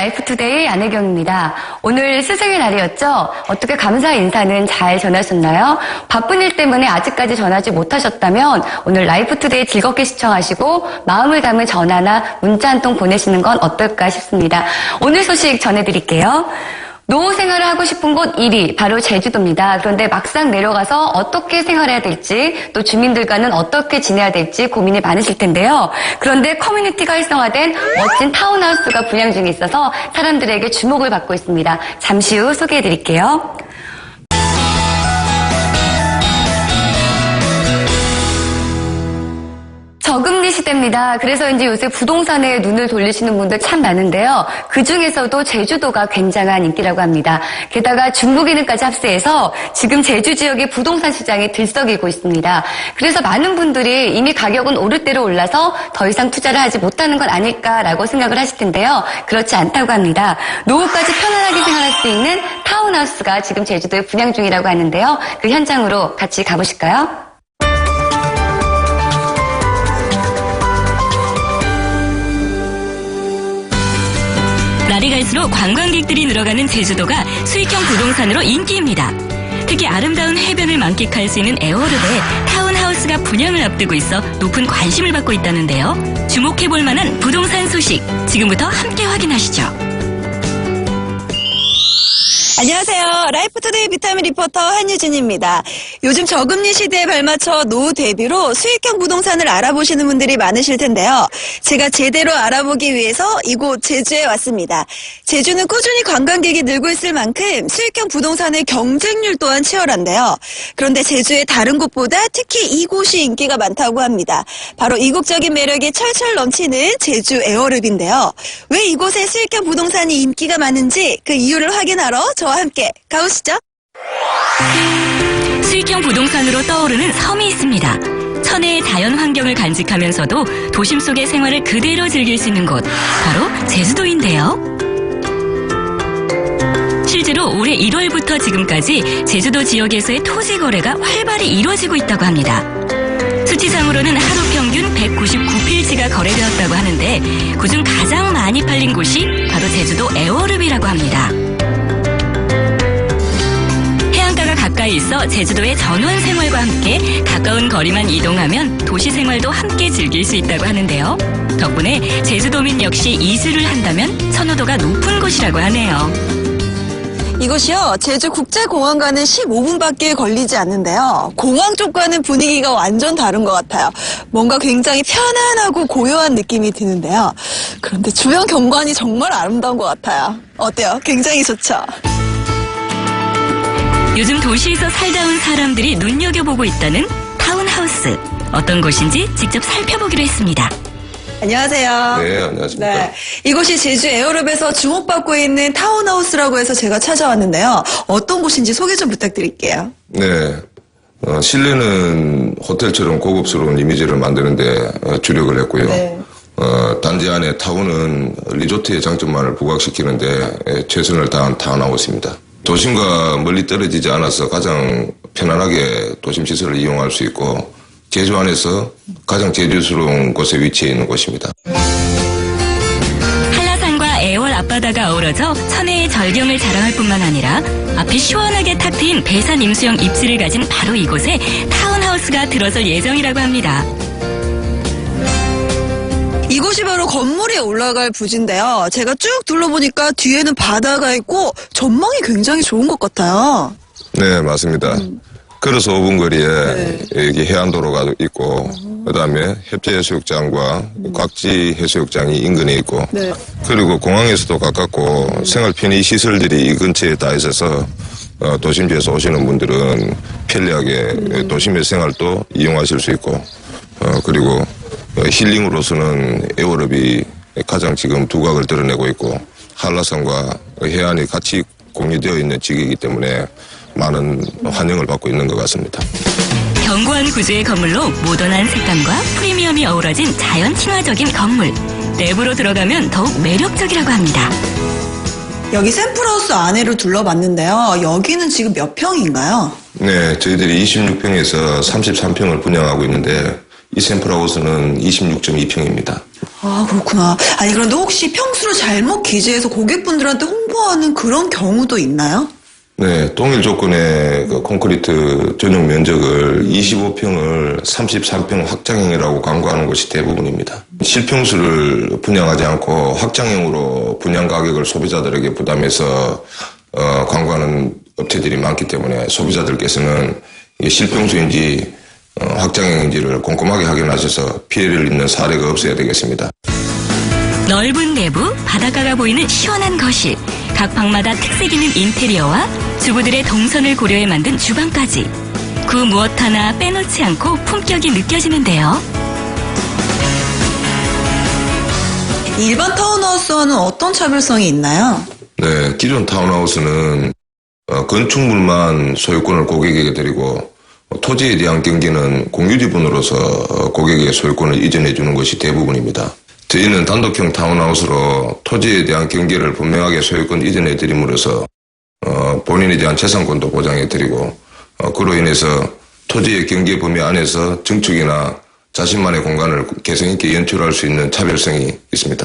라이프투데이 안혜경입니다. 오늘 스승의 날이었죠? 어떻게 감사 인사는 잘 전하셨나요? 바쁜 일 때문에 아직까지 전하지 못하셨다면 오늘 라이프투데이 즐겁게 시청하시고 마음을 담은 전화나 문자 한 통 보내시는 건 어떨까 싶습니다. 오늘 소식 전해드릴게요. 노후 생활을 하고 싶은 곳 1위, 바로 제주도입니다. 그런데 막상 내려가서 어떻게 생활해야 될지, 또 주민들과는 어떻게 지내야 될지 고민이 많으실 텐데요. 그런데 커뮤니티가 활성화된 멋진 타운하우스가 분양 중에 있어서 사람들에게 주목을 받고 있습니다. 잠시 후 소개해드릴게요. 저금리 시대입니다. 그래서 이제 요새 부동산에 눈을 돌리시는 분들 참 많은데요. 그중에서도 제주도가 굉장한 인기라고 합니다. 게다가 중국인을까지 합세해서 지금 제주 지역의 부동산 시장이 들썩이고 있습니다. 그래서 많은 분들이 이미 가격은 오를 대로 올라서 더 이상 투자를 하지 못하는 건 아닐까라고 생각을 하실 텐데요. 그렇지 않다고 합니다. 노후까지 편안하게 생활할 수 있는 타운하우스가 지금 제주도에 분양 중이라고 하는데요. 그 현장으로 같이 가보실까요? 날이 갈수록 관광객들이 늘어가는 제주도가 수익형 부동산으로 인기입니다. 특히 아름다운 해변을 만끽할 수 있는 에어룹에 타운하우스가 분양을 앞두고 있어 높은 관심을 받고 있다는데요. 주목해볼 만한 부동산 소식, 지금부터 함께 확인하시죠. 안녕하세요. 라이프투데이 비타민 리포터 한유진입니다. 요즘 저금리 시대에 발맞춰 노후 대비로 수익형 부동산을 알아보시는 분들이 많으실 텐데요. 제가 제대로 알아보기 위해서 이곳 제주에 왔습니다. 제주는 꾸준히 관광객이 늘고 있을 만큼 수익형 부동산의 경쟁률 또한 치열한데요. 그런데 제주의 다른 곳보다 특히 이곳이 인기가 많다고 합니다. 바로 이국적인 매력이 철철 넘치는 제주 에어룹인데요. 왜 이곳에 수익형 부동산이 인기가 많은지 그 이유를 확인하러 저와 함께 가보시죠. 수익형 부동산으로 떠오르는 섬이 있습니다. 천혜의 자연 환경을 간직하면서도 도심 속의 생활을 그대로 즐길 수 있는 곳, 바로 제주도인데요. 실제로 올해 1월부터 지금까지 제주도 지역에서의 토지 거래가 활발히 이루어지고 있다고 합니다. 수치상으로는 하루 평균 199필지가 거래되었다고 하는데 그중 가장 많이 팔린 곳이 바로 제주도 에어룹이라고 합니다. 해안가가 가까이 있어 제주도의 전원 생활과 함께 가까운 거리만 이동하면 도시 생활도 함께 즐길 수 있다고 하는데요. 덕분에 제주도민 역시 이주를 한다면 선호도가 높은 곳이라고 하네요. 이곳이요, 제주국제공항과는 15분밖에 걸리지 않는데요. 공항 쪽과는 분위기가 완전 다른 것 같아요. 뭔가 굉장히 편안하고 고요한 느낌이 드는데요. 그런데 주변 경관이 정말 아름다운 것 같아요. 어때요? 굉장히 좋죠? 요즘 도시에서 살다 온 사람들이 눈여겨보고 있다는 타운하우스. 어떤 곳인지 직접 살펴보기로 했습니다. 안녕하세요. 네, 안녕하십니까. 네, 이곳이 제주 에어룹에서 주목받고 있는 타운하우스라고 해서 제가 찾아왔는데요. 어떤 곳인지 소개 좀 부탁드릴게요. 네. 실내는 호텔처럼 고급스러운 이미지를 만드는데 주력을 했고요. 네. 단지 안에 타운은 리조트의 장점만을 부각시키는데 최선을 다한 타운하우스입니다. 도심과 멀리 떨어지지 않아서 가장 편안하게 도심 시설을 이용할 수 있고 제주 안에서 가장 제주스러운 곳에 위치해 있는 곳입니다. 한라산과 애월 앞바다가 어우러져 천혜의 절경을 자랑할 뿐만 아니라 앞이 시원하게 탁 트인 배산 임수형 입지를 가진 바로 이곳에 타운하우스가 들어설 예정이라고 합니다. 이곳이 바로 건물에 올라갈 부지인데요. 제가 쭉 둘러보니까 뒤에는 바다가 있고 전망이 굉장히 좋은 것 같아요. 네, 맞습니다. 걸어서 5분 거리에 여기 해안도로가 있고 그다음에 협재해수욕장과 곽지 해수욕장이 인근에 있고 네. 그리고 공항에서도 가깝고 생활 편의 시설들이 이 근처에 다 있어서 도심지에서 오시는 분들은 편리하게 도심의 생활도 이용하실 수 있고 그리고 힐링으로서는 에어룹이 가장 지금 두각을 드러내고 있고 한라산과 해안이 같이 공유되어 있는 지역이기 때문에 많은 환영을 받고 있는 것 같습니다. 견고한 구조의 건물로 모던한 색감과 프리미엄이 어우러진 자연 친화적인 건물. 내부로 들어가면 더욱 매력적이라고 합니다. 여기 샘플하우스 안에를 둘러봤는데요. 여기는 지금 몇 평인가요? 네, 저희들이 26평에서 33평을 분양하고 있는데 이 샘플하우스는 26.2평입니다. 아, 그렇구나. 아니, 그런데 혹시 평수를 잘못 기재해서 고객분들한테 홍보하는 그런 경우도 있나요? 네, 동일 조건의 그 콘크리트 전용 면적을 25평을 33평 확장형이라고 광고하는 것이 대부분입니다. 실평수를 분양하지 않고 확장형으로 분양 가격을 소비자들에게 부담해서 광고하는 업체들이 많기 때문에 소비자들께서는 이게 실평수인지 확장형인지를 꼼꼼하게 확인하셔서 피해를 입는 사례가 없어야 되겠습니다. 넓은 내부, 바닷가가 보이는 시원한 거실, 각 방마다 특색 있는 인테리어와 주부들의 동선을 고려해 만든 주방까지 그 무엇 하나 빼놓지 않고 품격이 느껴지는데요. 일반 타운하우스와는 어떤 차별성이 있나요? 네, 기존 타운하우스는 건축물만 소유권을 고객에게 드리고 토지에 대한 경계는 공유지분으로서 고객에게 소유권을 이전해 주는 것이 대부분입니다. 저희는 단독형 타운하우스로 토지에 대한 경계를 분명하게 소유권 이전해 드림으로써 본인에 대한 재산권도 보장해 드리고 그로 인해서 토지의 경계 범위 안에서 증축이나 자신만의 공간을 개성 있게 연출할 수 있는 차별성이 있습니다.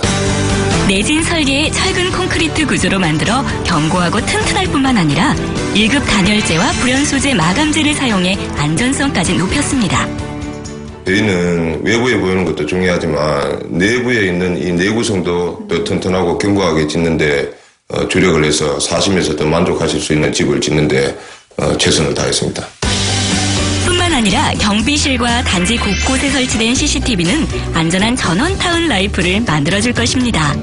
내진 설계의 철근 콘크리트 구조로 만들어 견고하고 튼튼할 뿐만 아니라 1급 단열재와 불연 소재 마감재를 사용해 안전성까지 높였습니다. 저희는 외부에 보이는 것도 중요하지만 내부에 있는 이 내구성도 더 튼튼하고 견고하게 짓는데 주력을 해서 사시면서 더 만족하실 수 있는 집을 짓는데 최선을 다했습니다. 뿐만 아니라 경비실과 단지 곳곳에 설치된 CCTV는 안전한 전원타운 라이프를 만들어줄 것입니다.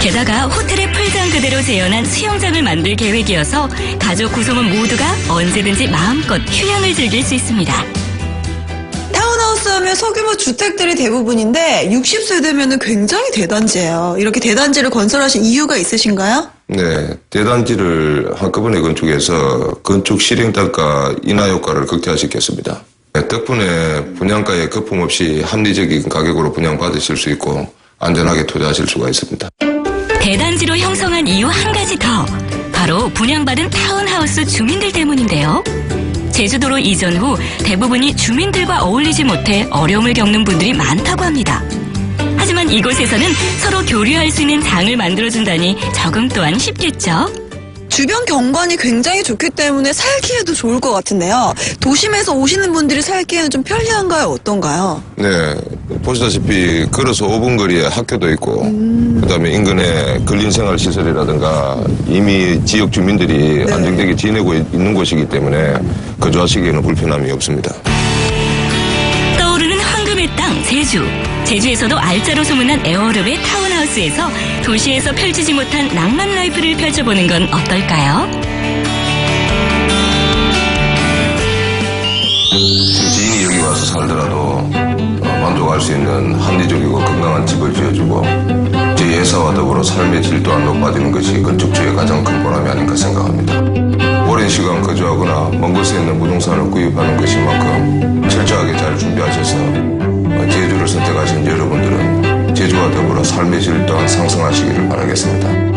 게다가 호텔의 풀장 그대로 재현한 수영장을 만들 계획이어서 가족 구성원 모두가 언제든지 마음껏 휴양을 즐길 수 있습니다. 타운하우스 하면 소규모 주택들이 대부분인데 60세 되면 굉장히 대단지예요. 이렇게 대단지를 건설하신 이유가 있으신가요? 네, 대단지를 한꺼번에 건축해서 건축 실행 단가 인하 효과를 극대화시켰습니다. 덕분에 분양가에 거품 없이 합리적인 가격으로 분양받으실 수 있고 안전하게 투자하실 수가 있습니다. 대단지로 형성한 이유 한 가지 더, 바로 분양받은 타운하우스 주민들 때문인데요. 제주도로 이전 후 대부분이 주민들과 어울리지 못해 어려움을 겪는 분들이 많다고 합니다. 하지만 이곳에서는 서로 교류할 수 있는 장을 만들어준다니 적응 또한 쉽겠죠. 주변 경관이 굉장히 좋기 때문에 살기에도 좋을 것 같은데요. 도심에서 오시는 분들이 살기에는 좀 편리한가요? 어떤가요? 네, 보시다시피 걸어서 5분 거리에 학교도 있고 그다음에 인근에 근린생활시설이라든가 이미 지역 주민들이 안정되게 지내고 있는 곳이기 때문에 거주하시기에는 불편함이 없습니다. 떠오르는 황금의 땅 제주. 제주에서도 알짜로 소문난 에어룹의 타운하우스에서 도시에서 펼치지 못한 낭만 라이프를 펼쳐보는 건 어떨까요? 지인이 여기 와서 살더라도 만족할 수 있는 합리적이고 건강한 집을 지어주고 저희 회사와 더불어 삶의 질도 안 높아지는 것이 건축주의 가장 큰 보람이 아닌가 생각합니다. 오랜 시간 거주하거나 먼 곳에 있는 부동산을 구입하는 것인 만큼 철저하게 잘 준비하셔서 제주를 선택하신 여러분들은 제주와 더불어 삶의 질 또한 상승하시기를 바라겠습니다.